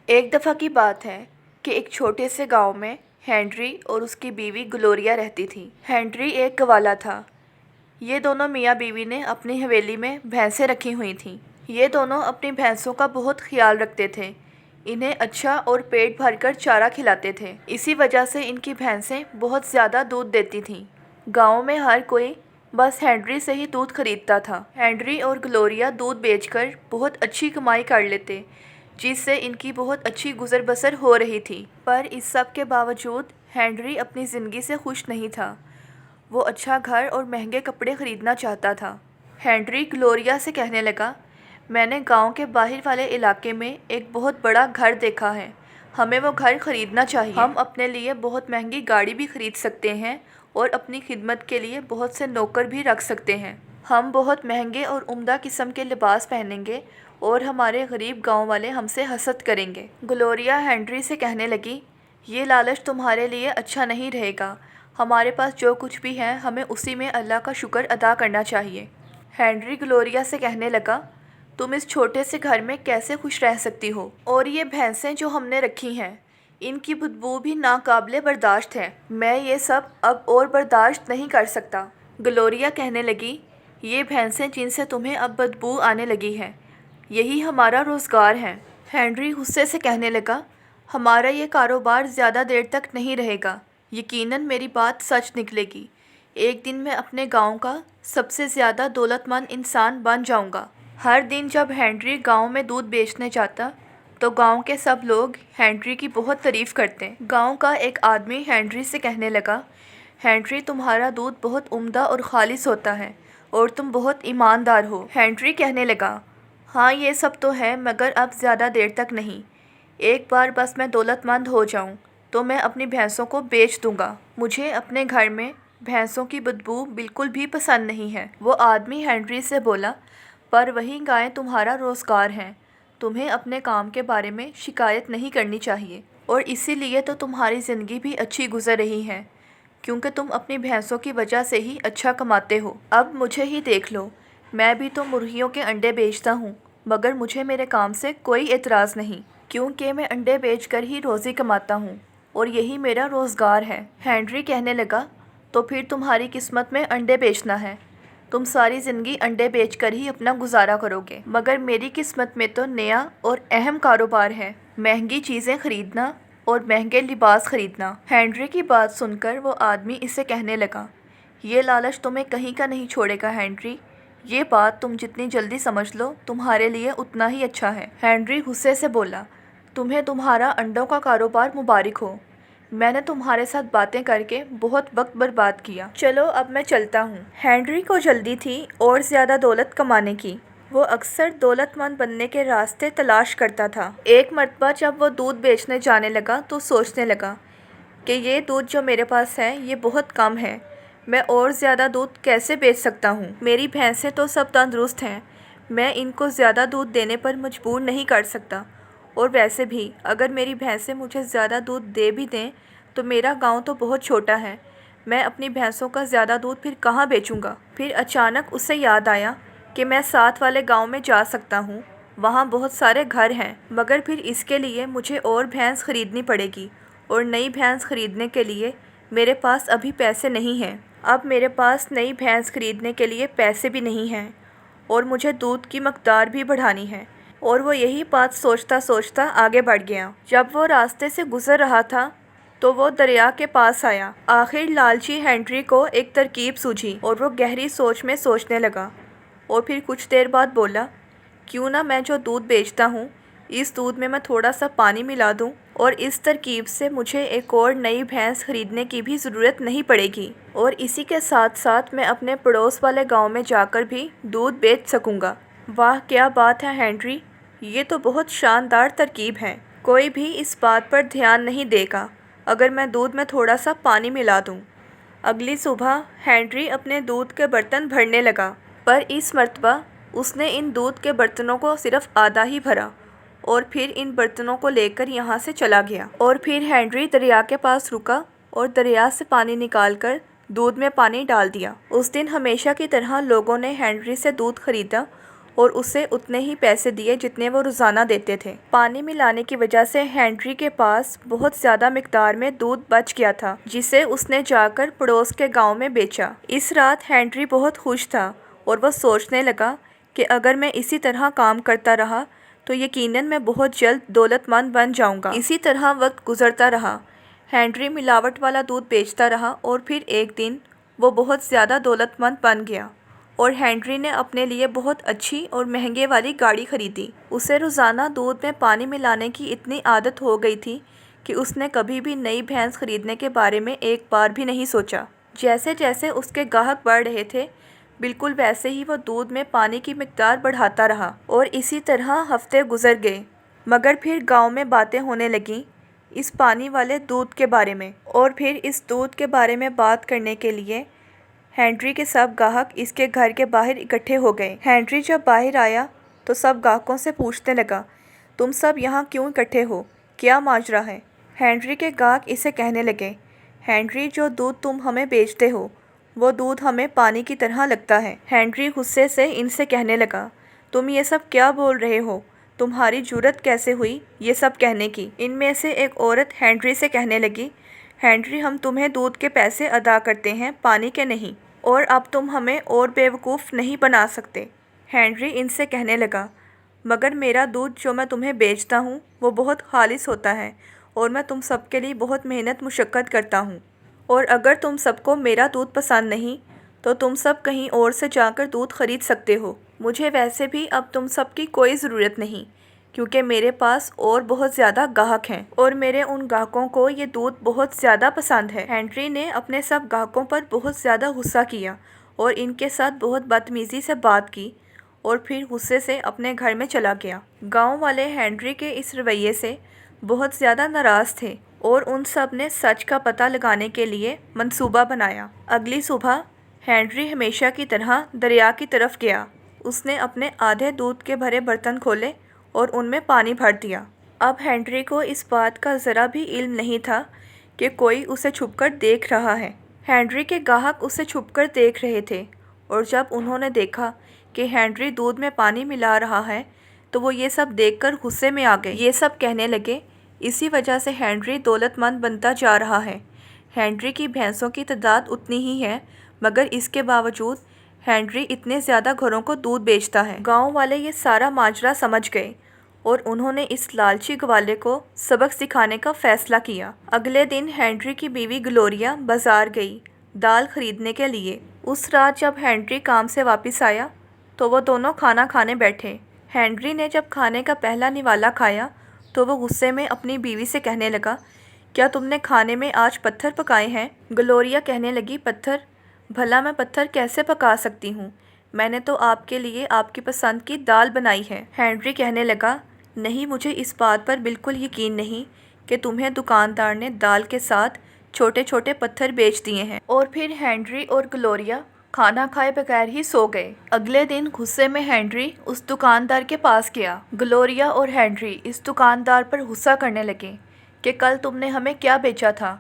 ایک دفعہ کی بات ہے کہ ایک چھوٹے سے گاؤں میں ہینری اور اس کی بیوی گلوریا رہتی تھی۔ ہینری ایک گوالا تھا۔ یہ دونوں میاں بیوی نے اپنی حویلی میں بھینسیں رکھی ہوئی تھیں۔ یہ دونوں اپنی بھینسوں کا بہت خیال رکھتے تھے، انہیں اچھا اور پیٹ بھر کر چارہ کھلاتے تھے۔ اسی وجہ سے ان کی بھینسیں بہت زیادہ دودھ دیتی تھیں۔ گاؤں میں ہر کوئی بس ہینری سے ہی دودھ خریدتا تھا۔ ہینری اور گلوریا دودھ بیچ کر بہت اچھی کمائی کر لیتے، جس سے ان کی بہت اچھی گزر بسر ہو رہی تھی۔ پر اس سب کے باوجود ہینری اپنی زندگی سے خوش نہیں تھا۔ وہ اچھا گھر اور مہنگے کپڑے خریدنا چاہتا تھا۔ ہینری گلوریا سے کہنے لگا، میں نے گاؤں کے باہر والے علاقے میں ایک بہت بڑا گھر دیکھا ہے، ہمیں وہ گھر خریدنا چاہیے۔ ہم اپنے لیے بہت مہنگی گاڑی بھی خرید سکتے ہیں اور اپنی خدمت کے لیے بہت سے نوکر بھی رکھ سکتے ہیں۔ ہم بہت مہنگے اور عمدہ قسم کے لباس پہنیں گے اور ہمارے غریب گاؤں والے ہم سے حسد کریں گے۔ گلوریا ہینری سے کہنے لگی، یہ لالچ تمہارے لیے اچھا نہیں رہے گا۔ ہمارے پاس جو کچھ بھی ہے ہمیں اسی میں اللہ کا شکر ادا کرنا چاہیے۔ ہینری گلوریا سے کہنے لگا، تم اس چھوٹے سے گھر میں کیسے خوش رہ سکتی ہو؟ اور یہ بھینسیں جو ہم نے رکھی ہیں، ان کی بدبو بھی ناقابل برداشت ہے۔ میں یہ سب اب اور برداشت نہیں کر سکتا۔ گلوریا کہنے لگی، یہ بھینسیں جن سے تمہیں اب بدبو آنے لگی ہے، یہی ہمارا روزگار ہے۔ ہینری غصے سے کہنے لگا، ہمارا یہ کاروبار زیادہ دیر تک نہیں رہے گا۔ یقیناً میری بات سچ نکلے گی۔ ایک دن میں اپنے گاؤں کا سب سے زیادہ دولت مند انسان بن جاؤں گا۔ ہر دن جب ہینری گاؤں میں دودھ بیچنے جاتا تو گاؤں کے سب لوگ ہینری کی بہت تعریف کرتے۔ گاؤں کا ایک آدمی ہینری سے کہنے لگا، ہینری تمہارا دودھ بہت عمدہ اور خالص ہوتا ہے اور تم بہت ایماندار ہو۔ ہینری کہنے لگا، ہاں یہ سب تو ہے مگر اب زیادہ دیر تک نہیں۔ ایک بار بس میں دولت مند ہو جاؤں تو میں اپنی بھینسوں کو بیچ دوں گا۔ مجھے اپنے گھر میں بھینسوں کی بدبو بالکل بھی پسند نہیں ہے۔ وہ آدمی ہینری سے بولا، پر وہی گائیں تمہارا روزگار ہیں، تمہیں اپنے کام کے بارے میں شکایت نہیں کرنی چاہیے، اور اسی لیے تو تمہاری زندگی بھی اچھی گزر رہی ہے، کیونکہ تم اپنی بھینسوں کی وجہ سے ہی اچھا کماتے ہو۔ اب مجھے ہی دیکھ لو، میں بھی تو مرغیوں کے انڈے بیچتا ہوں، مگر مجھے میرے کام سے کوئی اعتراض نہیں، کیونکہ میں انڈے بیچ کر ہی روزی کماتا ہوں اور یہی میرا روزگار ہے۔ ہینری کہنے لگا، تو پھر تمہاری قسمت میں انڈے بیچنا ہے، تم ساری زندگی انڈے بیچ کر ہی اپنا گزارا کرو گے۔ مگر میری قسمت میں تو نیا اور اہم کاروبار ہے، مہنگی چیزیں خریدنا اور مہنگے لباس خریدنا۔ ہینری کی بات سن کر وہ آدمی اسے کہنے لگا، یہ لالچ تمہیں کہیں کا نہیں چھوڑے گا ہینری، یہ بات تم جتنی جلدی سمجھ لو تمہارے لیے اتنا ہی اچھا ہے۔ ہینری غصے سے بولا، تمہیں تمہارا انڈوں کا کاروبار مبارک ہو، میں نے تمہارے ساتھ باتیں کر کے بہت وقت برباد کیا، چلو اب میں چلتا ہوں۔ ہینری کو جلدی تھی اور زیادہ دولت کمانے کی۔ وہ اکثر دولت مند بننے کے راستے تلاش کرتا تھا۔ ایک مرتبہ جب وہ دودھ بیچنے جانے لگا تو سوچنے لگا کہ یہ دودھ جو میرے پاس ہے یہ بہت کم ہے، میں اور زیادہ دودھ کیسے بیچ سکتا ہوں؟ میری بھینسیں تو سب تندرست ہیں، میں ان کو زیادہ دودھ دینے پر مجبور نہیں کر سکتا، اور ویسے بھی اگر میری بھینسیں مجھے زیادہ دودھ دے بھی دیں تو میرا گاؤں تو بہت چھوٹا ہے، میں اپنی بھینسوں کا زیادہ دودھ پھر کہاں بیچوں گا؟ پھر اچانک اسے یاد آیا کہ میں ساتھ والے گاؤں میں جا سکتا ہوں، وہاں بہت سارے گھر ہیں، مگر پھر اس کے لیے مجھے اور بھینس خریدنی پڑے گی، اور نئی بھینس خریدنے کے لیے میرے پاس ابھی پیسے نہیں ہیں۔ اب میرے پاس نئی بھینس خریدنے کے لیے پیسے بھی نہیں ہیں، اور مجھے دودھ کی مقدار بھی بڑھانی ہے، اور وہ یہی بات سوچتا سوچتا آگے بڑھ گیا۔ جب وہ راستے سے گزر رہا تھا تو وہ دریا کے پاس آیا۔ آخر لالچی ہینری کو ایک ترکیب سوجھی اور وہ گہری سوچ میں سوچنے لگا، اور پھر کچھ دیر بعد بولا، کیوں نہ میں جو دودھ بیچتا ہوں اس دودھ میں تھوڑا سا پانی ملا دوں، اور اس ترکیب سے مجھے ایک اور نئی بھینس خریدنے کی بھی ضرورت نہیں پڑے گی، اور اسی کے ساتھ ساتھ میں اپنے پڑوس والے گاؤں میں جا کر بھی دودھ بیچ سکوں گا۔ واہ کیا بات ہے ہینری، یہ تو بہت شاندار ترکیب ہے، کوئی بھی اس بات پر دھیان نہیں دے گا اگر میں دودھ میں تھوڑا سا پانی ملا دوں۔ اگلی صبح ہینری اپنے دودھ کے برتن بھرنے لگا، پر اس مرتبہ اس نے ان دودھ کے برتنوں کو صرف آدھا ہی بھرا، اور پھر ان برتنوں کو لے کر یہاں سے چلا گیا۔ اور پھر ہینری دریا کے پاس رکا اور دریا سے پانی نکال کر دودھ میں پانی ڈال دیا۔ اس دن ہمیشہ کی طرح لوگوں نے ہینری سے دودھ خریدا اور اسے اتنے ہی پیسے دیے جتنے وہ روزانہ دیتے تھے۔ پانی ملانے کی وجہ سے ہنری کے پاس بہت زیادہ مقدار میں دودھ بچ گیا تھا جسے اس نے جا کر پڑوس کے گاؤں میں بیچا۔ اس رات ہنری بہت خوش تھا اور وہ سوچنے لگا کہ اگر میں اسی طرح کام کرتا رہا تو یقیناً میں بہت جلد دولت مند بن جاؤں گا۔ اسی طرح وقت گزرتا رہا۔ ہنری ملاوٹ والا دودھ بیچتا رہا اور پھر ایک دن وہ بہت زیادہ دولت مند بن گیا اور ہنری نے اپنے لیے بہت اچھی اور مہنگے والی گاڑی خریدی۔ اسے روزانہ دودھ میں پانی ملانے کی اتنی عادت ہو گئی تھی کہ اس نے کبھی بھی نئی بھینس خریدنے کے بارے میں ایک بار بھی نہیں سوچا۔ جیسے جیسے اس کے گاہک بڑھ رہے تھے بالکل ویسے ہی وہ دودھ میں پانی کی مقدار بڑھاتا رہا اور اسی طرح ہفتے گزر گئے، مگر پھر گاؤں میں باتیں ہونے لگیں اس پانی والے دودھ کے بارے میں، اور پھر اس دودھ کے بارے میں بات کرنے کے لیے ہنری کے سب گاہک اس کے گھر کے باہر اکٹھے ہو گئے۔ ہنری جب باہر آیا تو سب گاہکوں سے پوچھنے لگا، تم سب یہاں کیوں اکٹھے ہو؟ کیا ماجرا ہے؟ ہنری کے گاہک اسے کہنے لگے، ہنری جو دودھ تم ہمیں بیچتے ہو وہ دودھ ہمیں پانی کی طرح لگتا ہے۔ ہنری غصے سے ان سے کہنے لگا، تم یہ سب کیا بول رہے ہو؟ تمہاری جرأت کیسے ہوئی یہ سب کہنے کی؟ ان میں سے ایک عورت ہنری سے کہنے لگی، ہنری ہم تمہیں دودھ کے پیسے ادا کرتے ہیں پانی کے نہیں، اور اب تم ہمیں اور بیوقوف نہیں بنا سکتے۔ ہنری ان سے کہنے لگا، مگر میرا دودھ جو میں تمہیں بیچتا ہوں وہ بہت خالص ہوتا ہے اور میں تم سب کے لیے بہت محنت مشقت کرتا ہوں، اور اگر تم سب کو میرا دودھ پسند نہیں تو تم سب کہیں اور سے جا کر دودھ خرید سکتے ہو۔ مجھے ویسے بھی اب تم سب کی کوئی ضرورت نہیں کیونکہ میرے پاس اور بہت زیادہ گاہک ہیں اور میرے ان گاہکوں کو یہ دودھ بہت زیادہ پسند ہے۔ ہنری نے اپنے سب گاہکوں پر بہت زیادہ غصہ کیا اور ان کے ساتھ بہت بدتمیزی سے بات کی اور پھر غصے سے اپنے گھر میں چلا گیا۔ گاؤں والے ہنری کے اس رویے سے بہت زیادہ ناراض تھے اور ان سب نے سچ کا پتہ لگانے کے لیے منصوبہ بنایا۔ اگلی صبح ہنری ہمیشہ کی طرح دریا کی طرف گیا۔ اس نے اپنے آدھے دودھ کے بھرے برتن کھولے اور ان میں پانی بھر دیا۔ اب ہنری کو اس بات کا ذرا بھی علم نہیں تھا کہ کوئی اسے چھپ کر دیکھ رہا ہے۔ ہنری کے گاہک اسے چھپ کر دیکھ رہے تھے اور جب انہوں نے دیکھا کہ ہنری دودھ میں پانی ملا رہا ہے تو وہ یہ سب دیکھ کر غصے میں آ گئے۔ یہ سب کہنے لگے، اسی وجہ سے ہنری دولت مند بنتا جا رہا ہے۔ ہنری کی بھینسوں کی تعداد اتنی ہی ہے مگر اس کے باوجود ہنری اتنے زیادہ گھروں کو دودھ بیچتا ہے۔ گاؤں والے یہ سارا ماجرا سمجھ گئے اور انہوں نے اس لالچی گوالے کو سبق سکھانے کا فیصلہ کیا۔ اگلے دن ہنری کی بیوی گلوریا بازار گئی دال خریدنے کے لیے۔ اس رات جب ہنری کام سے واپس آیا تو وہ دونوں کھانا کھانے بیٹھے۔ ہنری نے جب کھانے کا پہلا نوالا کھایا تو وہ غصے میں اپنی بیوی سے کہنے لگا، کیا تم نے کھانے میں آج پتھر پکائے ہیں؟ گلوریا کہنے لگی، پتھر؟ بھلا میں پتھر کیسے پکا سکتی ہوں؟ میں نے تو آپ کے لیے آپ کی پسند کی دال بنائی ہے۔ ہنری کہنے لگا، نہیں، مجھے اس بات پر بالکل یقین نہیں کہ تمہیں دکاندار نے دال کے ساتھ چھوٹے چھوٹے پتھر بیچ دیے ہیں۔ اور پھر ہنری اور گلوریا کھانا کھائے بغیر ہی سو گئے۔ اگلے دن غصے میں ہنری اس دکاندار کے پاس گیا۔ گلوریا اور ہنری اس دکاندار پر غصہ کرنے لگے کہ کل تم نے ہمیں کیا بیچا تھا؟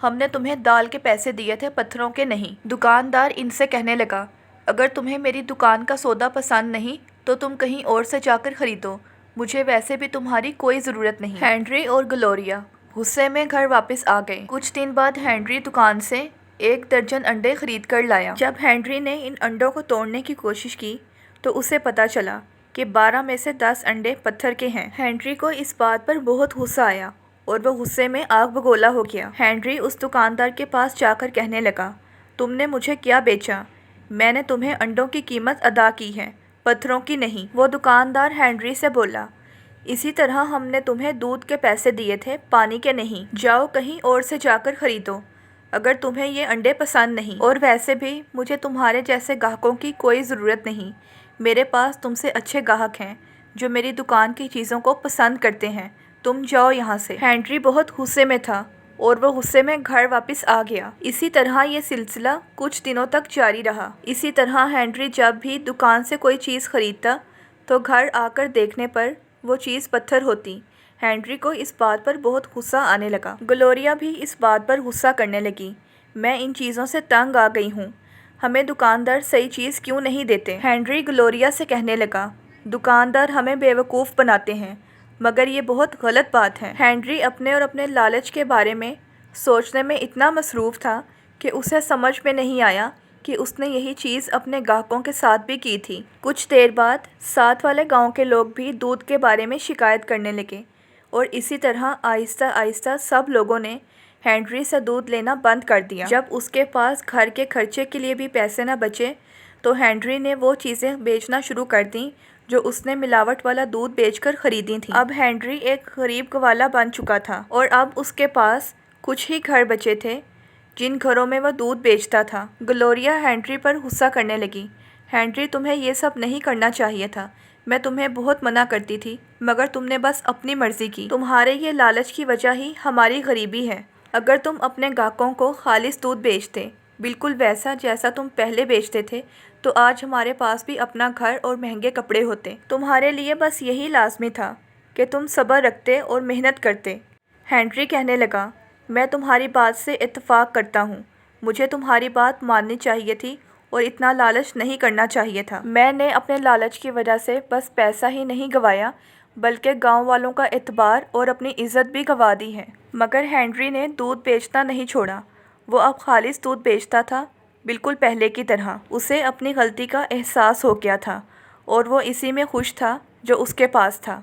ہم نے تمہیں دال کے پیسے دیے تھے، پتھروں کے نہیں۔ دکاندار ان سے کہنے لگا، اگر تمہیں میری دکان کا سودا پسند نہیں تو تم کہیں اور سے جا کر خریدو، مجھے ویسے بھی تمہاری کوئی ضرورت نہیں۔ ہنری اور گلوریا غصے میں گھر واپس آ گئے۔ کچھ دن بعد ہنری دکان سے 1 درجن انڈے خرید کر لایا۔ جب ہنری نے ان انڈوں کو توڑنے کی کوشش کی تو اسے پتہ چلا کہ 12 میں سے 10 انڈے پتھر کے ہیں۔ ہنری کو اس بات پر بہت غصہ آیا اور وہ غصے میں آگ بگولا ہو گیا۔ ہنری اس دکاندار کے پاس جا کر کہنے لگا، تم نے مجھے کیا بیچا؟ میں نے تمہیں انڈوں کی قیمت ادا کی ہے، پتھروں کی نہیں۔ وہ دکاندار ہنری سے بولا، اسی طرح ہم نے تمہیں دودھ کے پیسے دیے تھے، پانی کے نہیں۔ جاؤ کہیں اور سے جا کر خریدو اگر تمہیں یہ انڈے پسند نہیں، اور ویسے بھی مجھے تمہارے جیسے گاہکوں کی کوئی ضرورت نہیں۔ میرے پاس تم سے اچھے گاہک ہیں جو میری دکان کی چیزوں کو پسند کرتے ہیں، تم جاؤ یہاں سے۔ ہنری بہت غصے میں تھا اور وہ غصے میں گھر واپس آ گیا۔ اسی طرح یہ سلسلہ کچھ دنوں تک جاری رہا۔ اسی طرح ہنری جب بھی دکان سے کوئی چیز خریدتا تو گھر آ کر دیکھنے پر وہ چیز پتھر ہوتی۔ ہنری کو اس بات پر بہت غصہ آنے لگا۔ گلوریا بھی اس بات پر غصہ کرنے لگی، میں ان چیزوں سے تنگ آ گئی ہوں، ہمیں دکاندار صحیح چیز کیوں نہیں دیتے؟ ہنری گلوریا سے کہنے لگا، دکاندار ہمیں بیوقوف بناتے ہیں، مگر یہ بہت غلط بات ہے۔ ہنری اپنے اور اپنے لالچ کے بارے میں سوچنے میں اتنا مصروف تھا کہ اسے سمجھ میں نہیں آیا کہ اس نے یہی چیز اپنے گاہکوں کے ساتھ بھی کی تھی۔ کچھ دیر بعد ساتھ والے گاؤں کے لوگ بھی دودھ کے بارے میں شکایت کرنے لگے، اور اسی طرح آہستہ آہستہ سب لوگوں نے ہنری سے دودھ لینا بند کر دیا۔ جب اس کے پاس گھر کے خرچے کے لیے بھی پیسے نہ بچے تو ہنری نے وہ چیزیں بیچنا شروع کر دیں جو اس نے ملاوٹ والا دودھ بیچ کر خریدی تھیں۔ اب ہنری ایک غریب گوالا بن چکا تھا، اور اب اس کے پاس کچھ ہی گھر بچے تھے جن گھروں میں وہ دودھ بیچتا تھا۔ گلوریا ہنری پر غصہ کرنے لگی۔ ہنری، تمہیں یہ سب نہیں کرنا چاہیے تھا، میں تمہیں بہت منع کرتی تھی، مگر تم نے بس اپنی مرضی کی۔ تمہارے یہ لالچ کی وجہ ہی ہماری غریبی ہے۔ اگر تم اپنے گاہکوں کو خالص دودھ بیچتے، بالکل ویسا جیسا تم پہلے بیچتے تھے، تو آج ہمارے پاس بھی اپنا گھر اور مہنگے کپڑے ہوتے۔ تمہارے لیے بس یہی لازمی تھا کہ تم صبر رکھتے اور محنت کرتے۔ ہنری کہنے لگا، میں تمہاری بات سے اتفاق کرتا ہوں، مجھے تمہاری بات ماننی چاہیے تھی اور اتنا لالچ نہیں کرنا چاہیے تھا۔ میں نے اپنے لالچ کی وجہ سے بس پیسہ ہی نہیں گنوایا بلکہ گاؤں والوں کا اعتبار اور اپنی عزت بھی گنوا دی ہے۔ مگر ہنری نے دودھ بیچنا نہیں چھوڑا، وہ اب خالص دودھ بیچتا تھا، بالکل پہلے کی طرح۔ اسے اپنی غلطی کا احساس ہو گیا تھا اور وہ اسی میں خوش تھا جو اس کے پاس تھا۔